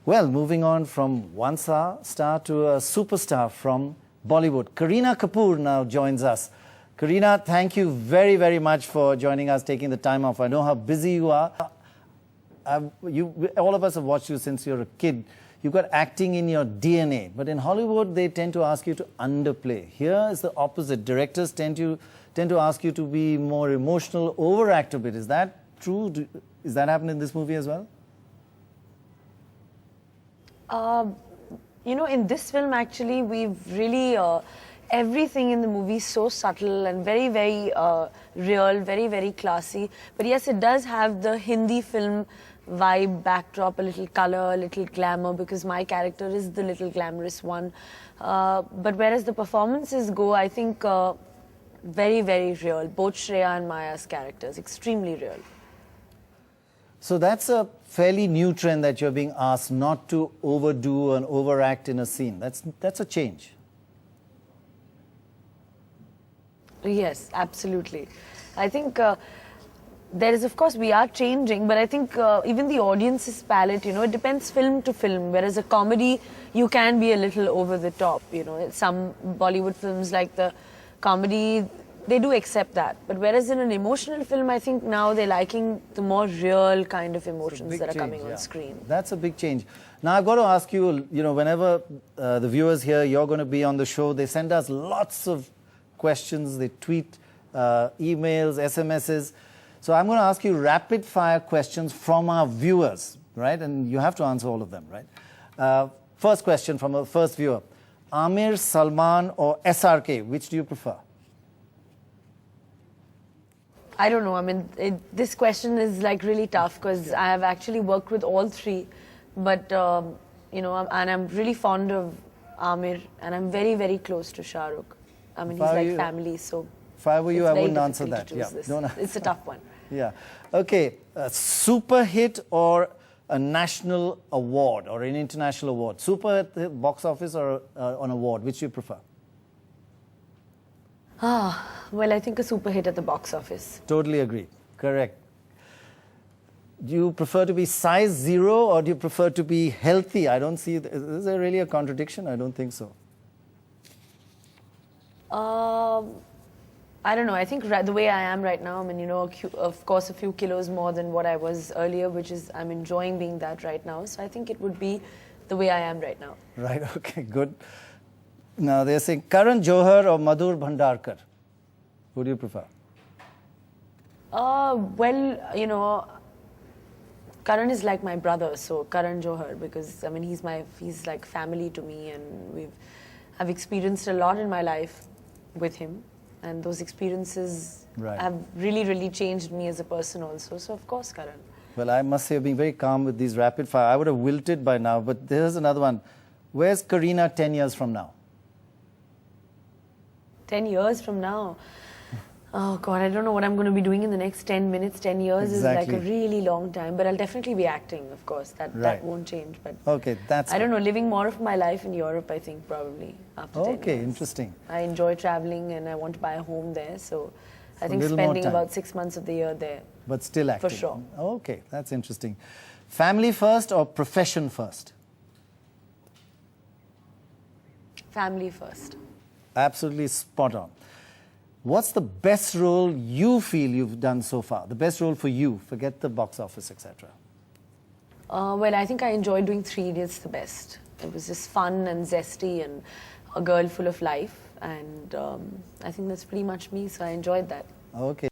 Well, moving on from one star to a superstar from Bollywood. Kareena Kapoor now joins us. Kareena, thank you very, very much for joining us, taking the time off. I know how busy you are. All of us have watched you since you're a kid. You've got acting in your DNA. But in Hollywood, they tend to ask you to underplay. Here is the opposite. Directors tend to ask you to be more emotional, overact a bit. Is that true? Is that happening in this movie as well? You know, in this film, actually, we've really, everything in the movie is so subtle and very, very real, very, very classy. But yes, it does have the Hindi film vibe, backdrop, a little color, a little glamour, because my character is the little glamorous one. But whereas the performances go, I think, very, very real. Both Shreya and Maya's characters, extremely real. So that's a fairly new trend that you're being asked not to overdo and overact in a scene. That's a change. Yes, absolutely. I think there is, of course, we are changing, but I think even the audience's palette, you know, it depends film to film. Whereas a comedy, you can be a little over the top, you know. Some Bollywood films, like the comedy, they do accept that. But whereas in an emotional film, I think now they're liking the more real kind of emotions that are coming on screen. That's a big change. Now, I've got to ask you, you know, whenever the viewers here, you're going to be on the show, they send us lots of questions, they tweet, emails, SMSs. So I'm going to ask you rapid fire questions from our viewers, right? And you have to answer all of them, right? First question from a first viewer. Aamir Salman or SRK, which do you prefer? I don't know. I mean, this question is like really tough because I have actually worked with all three. But, you know, and I'm really fond of Aamir, and I'm very, very close to Shah Rukh. I mean, he's like family, so if I were you, I wouldn't answer that. Yeah, it's a tough one. Yeah. Okay, a super hit or a national award or an international award? Super at the box office or an award? Which do you prefer? Well, I think a super hit at the box office. Totally agree. Correct. Do you prefer to be size 0 or do you prefer to be healthy? I don't see, is there really a contradiction? I don't think so. I don't know. I think the way I am right now, I mean, you know, of course, a few kilos more than what I was earlier, which is, I'm enjoying being that right now. So I think it would be the way I am right now. Right, okay, good. Now, they're saying Karan Johar or Madhur Bhandarkar. Who do you prefer? Well, you know, Karan is like my brother, so Karan Johar, because, I mean, he's like family to me, and I've experienced a lot in my life with him, and those experiences have really, really changed me as a person also, so of course, Karan. Well, I must say, you're being very calm with these rapid fire. I would have wilted by now, but there's another one. Where's Kareena 10 years from now? 10 years from now? Oh God, I don't know what I'm going to be doing in the next 10 minutes. 10 years is like a really long time, but I'll definitely be acting, of course. That won't change. But okay, I don't know, living more of my life in Europe, I think, probably, after 10 years. Okay, interesting. I enjoy traveling and I want to buy a home there, so I think spending about 6 months of the year there. But still acting. For sure. Okay, that's interesting. Family first or profession first? Family first. Absolutely spot on. What's the best role you feel you've done so far? The best role for you? Forget the box office, etc. Well, I think I enjoyed doing 3 Idiots the best. It was just fun and zesty and a girl full of life. And I think that's pretty much me, so I enjoyed that. Okay.